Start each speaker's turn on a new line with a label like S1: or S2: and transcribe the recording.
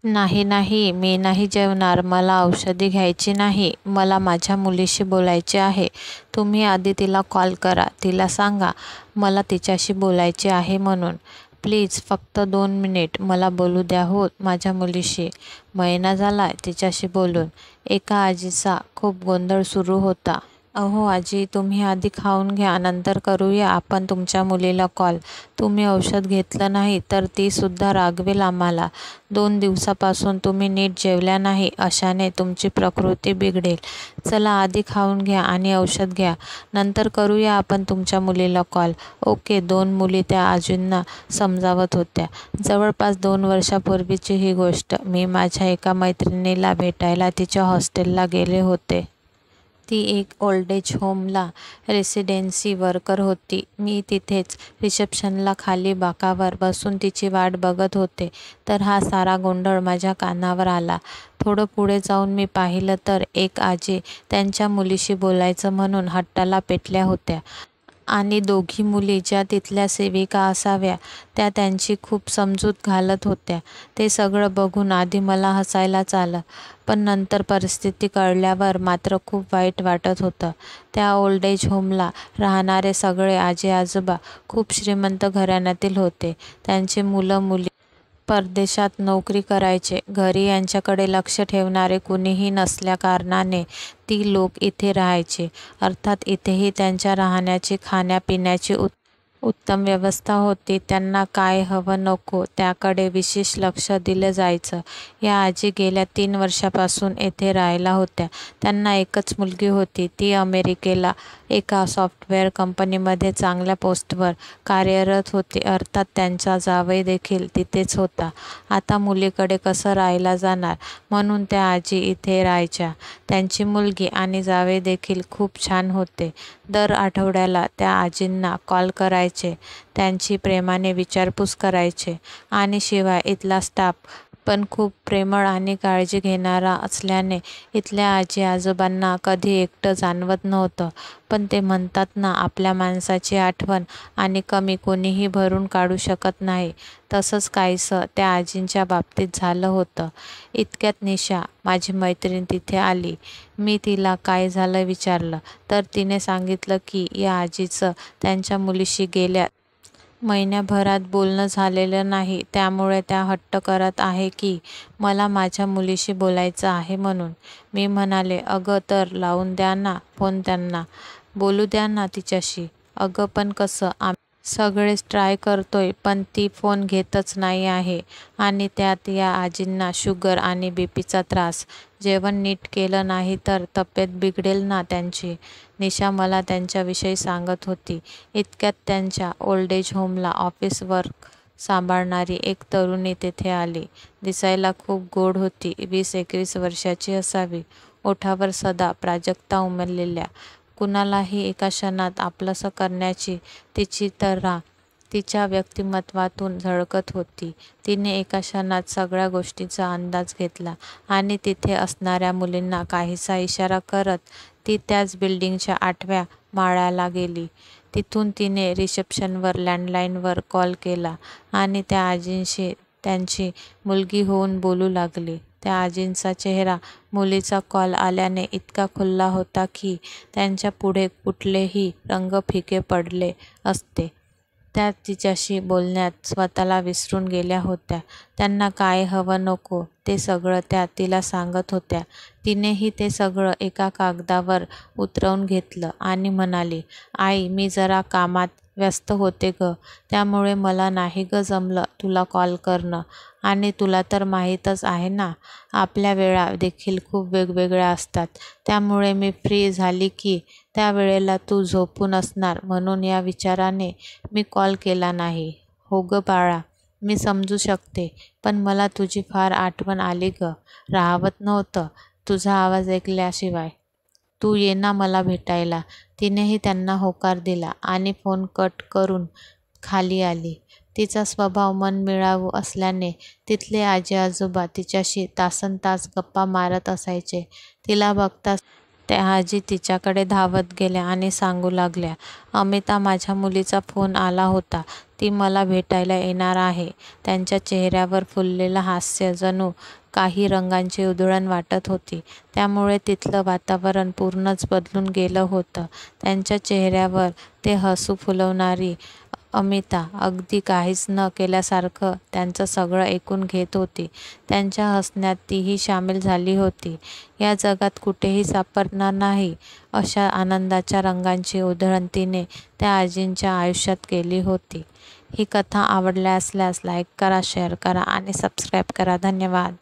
S1: नाही नाही, मी नाही जेवणार. मला औषधी घ्यायची नाही. मला माझ्या मुलीशी बोलायचे आहे. तुम्ही आधी तिला कॉल करा. तिला सांगा मला तिच्याशी बोलायचे आहे म्हणून. प्लीज फक्त 2 मिनिट मला बोलू द्या हो माझ्या मुलीशी. महिना झालाय तिच्याशी बोलून. एका आजीचा खूप गोंधळ सुरू होता. अहो आजी, तुम्ही आधी खाऊन घ्या, नंतर करूया आपण तुमच्या मुलीला कॉल. तुम्ही औषध घेतलं नाही तर ती सुद्धा रागवेल आम्हाला. 2 दिवसापासून तुम्ही नीट जेवल्या नाही, अशाने तुमची प्रकृती बिघडेल. चला आधी खाऊन घ्या आणि औषध घ्या, नंतर करूया आपण तुमच्या मुलीला कॉल. ओके. 2 मुली त्या आजींना समजावत होत्या. जवळपास 2 वर्षापूर्वीची ही गोष्ट. मी माझ्या एका मैत्रिणीला भेटायला तिच्या हॉस्टेलला गेले होते. ती एक ओल्ड एज होमला रेसिडेन्सी वर्कर होती. मी तिथेच रिसेप्शनला खाली बाकावर बसून तिची वाट बघत होते तर हा सारा गोंधळ माझ्या कानावर आला. थोडं पुढे जाऊन मी पाहिलं तर एक आजी त्यांच्या मुलीशी बोलायचं म्हणून हट्टाला पेटल्या होत्या आणि दोघी मुली ज्या तिथल्या सेविका असाव्या त्या त्यांची खूप समजूत घालत होत्या. ते सगळं बघून आधी मला हसायलाच आलं, पण नंतर परिस्थिती कळल्यावर मात्र खूप वाईट वाटत होतं. त्या ओल्ड एज होमला राहणारे सगळे आजी आजोबा खूप श्रीमंत घराण्यातील होते. त्यांची मुलं मुली परदेशात नोकरी करायचे. घरी यांच्याकडे लक्ष ठेवणारे कुणीही नसल्याकारणाने ती लोक इथे राहायचे. अर्थात इथेही त्यांच्या राहण्याची खाण्यापिण्याची उत्तम व्यवस्था होती. त्यांना काय हवं नको त्याकडे विशेष लक्ष दिलं जायचं. या आजी गेल्या 3 वर्षापासून येथे राहायला होत्या. त्यांना एकच मुलगी होती. ती अमेरिकेला एका सॉफ्टवेअर कंपनीमध्ये चांगल्या पोस्टवर कार्यरत होती. अर्थात त्यांचा जावई देखील तिथेच होता. आता मुलीकडे कसं राहायला जाणार म्हणून त्या आजी इथे राहायच्या. त्यांची मुलगी आणि जावई देखील खूप छान होते. दर आठवड्याला त्या आजींना कॉल करायचे, त्यांची प्रेमाने विचारपूस करायचे आणि शिवाय इथला स्टाफ पण खूप प्रेमळ आणि काळजी घेणारा असल्याने इथल्या आजी आजोबांना कधी एकटं जाणवत नव्हतं. पण ते म्हणतात ना, आपल्या माणसाची आठवण आणि कमी कोणीही भरून काढू शकत नाही, तसंच काहीसं त्या आजींच्या बाबतीत झालं होतं. इतक्यात निशा माझी मैत्रीण तिथे आली. मी तिला काय झालं विचारलं तर तिने सांगितलं की या आजीचं त्यांच्या मुलीशी गेल्या महिन्याभरात बोलणं झालेलं नाही, त्यामुळे त्या हट्ट करत आहे की मला माझ्या मुलीशी बोलायचं आहे म्हणून. मी म्हणाले, अगं तर लावून द्या ना फोन त्यांना, बोलू द्या ना तिच्याशी. अगं पण कसं, सगळेच ट्राय करतोय पण ती फोन घेतच नाही आहे. आणि त्यात या आजींना शुगर आणि बीपीचा त्रास. जेवण नीट केलं नाही तर तब्येत बिघडेल ना त्यांची. निशा मला त्यांच्याविषयी सांगत होती. इतक्यात त्यांच्या ओल्ड एज होमला ऑफिस वर्क सांभाळणारी एक तरुणी तेथे आली. दिसायला खूप गोड होती. 20-21 वर्षाची असावी. ओठावर सदा प्राजक्ता उमललेल्या. कुणालाही एका क्षणात आपलंसं करण्याची तिची तऱ्हा तिच्या व्यक्तिमत्वातून झळकत होती. तिने एका क्षणात सगळ्या गोष्टींचा अंदाज घेतला आणि तिथे असणाऱ्या मुलींना काहीसा इशारा करत ती त्याच बिल्डिंगच्या 8व्या माळ्याला गेली. तिथून तिने रिसेप्शनवर लँडलाईनवर कॉल केला आणि त्या आजींशी त्यांची मुलगी होऊन बोलू लागली. त्या आजींचा चेहरा मुलीचा कॉल आल्याने इतका खुलला होता की त्यांच्या पुढे कुठलेही रंग फिके पडले असते. त्या तिच्याशी बोलण्यात स्वतःला विसरून गेल्या होत्या. त्यांना काय हवं नको ते सगळं त्या तिला सांगत होत्या. तिनेही ते सगळं एका कागदावर उतरवून घेतलं आणि म्हणाली, आई मी जरा कामात व्यस्त होते ग, त्यामुळे मला नाही ग जमलं तुला कॉल करणं. आणि तुला तर माहीतच आहे ना, आपल्या वेळा देखील खूप वेगवेगळ्या असतात. त्यामुळे मी फ्री झाली की त्या वेळेला तू झोपून असणार म्हणून या विचाराने मी कॉल केला नाही. हो ग बाळा, मी समजू शकते, पण मला तुझी फार आठवण आली ग. राहावत नव्हतं तुझा आवाज ऐकल्याशिवाय. तू ये ना मला भेटायला. तिनेही त्यांना होकार दिला आणि फोन कट करून खाली आली. तिचा स्वभाव मनमिळावू असल्याने तिथले आजी आजोबा तिच्याशी तासनतास गप्पा मारत असायचे. तिला बघताच त्या आजी तिच्याकडे धावत गेल्या आणि सांगू लागल्या, अमिता, माझ्या मुलीचा फोन आला होता. ती मला भेटायला येणार आहे. त्यांच्या चेहऱ्यावर फुललेलं हास्य जणू काही रंगांची उधळण वाटत होती. त्यामुळे तिथलं वातावरण पूर्णच बदलून गेलं होतं. त्यांच्या चेहऱ्यावर ते हसू फुलवणारी अमिता अगदी काहीच न केल्यासारखं त्यांचं सगळं ऐकून घेत होती. त्यांच्या हसण्यात तीही सामील झाली होती. या जगात कुठेही सापडणार नाही अशा आनंदाच्या रंगांची उधळण तिने त्या आजींच्या आयुष्यात केली होती. ही कथा आवडली असल्यास लाईक करा, शेअर करा आणि सबस्क्राईब करा. धन्यवाद.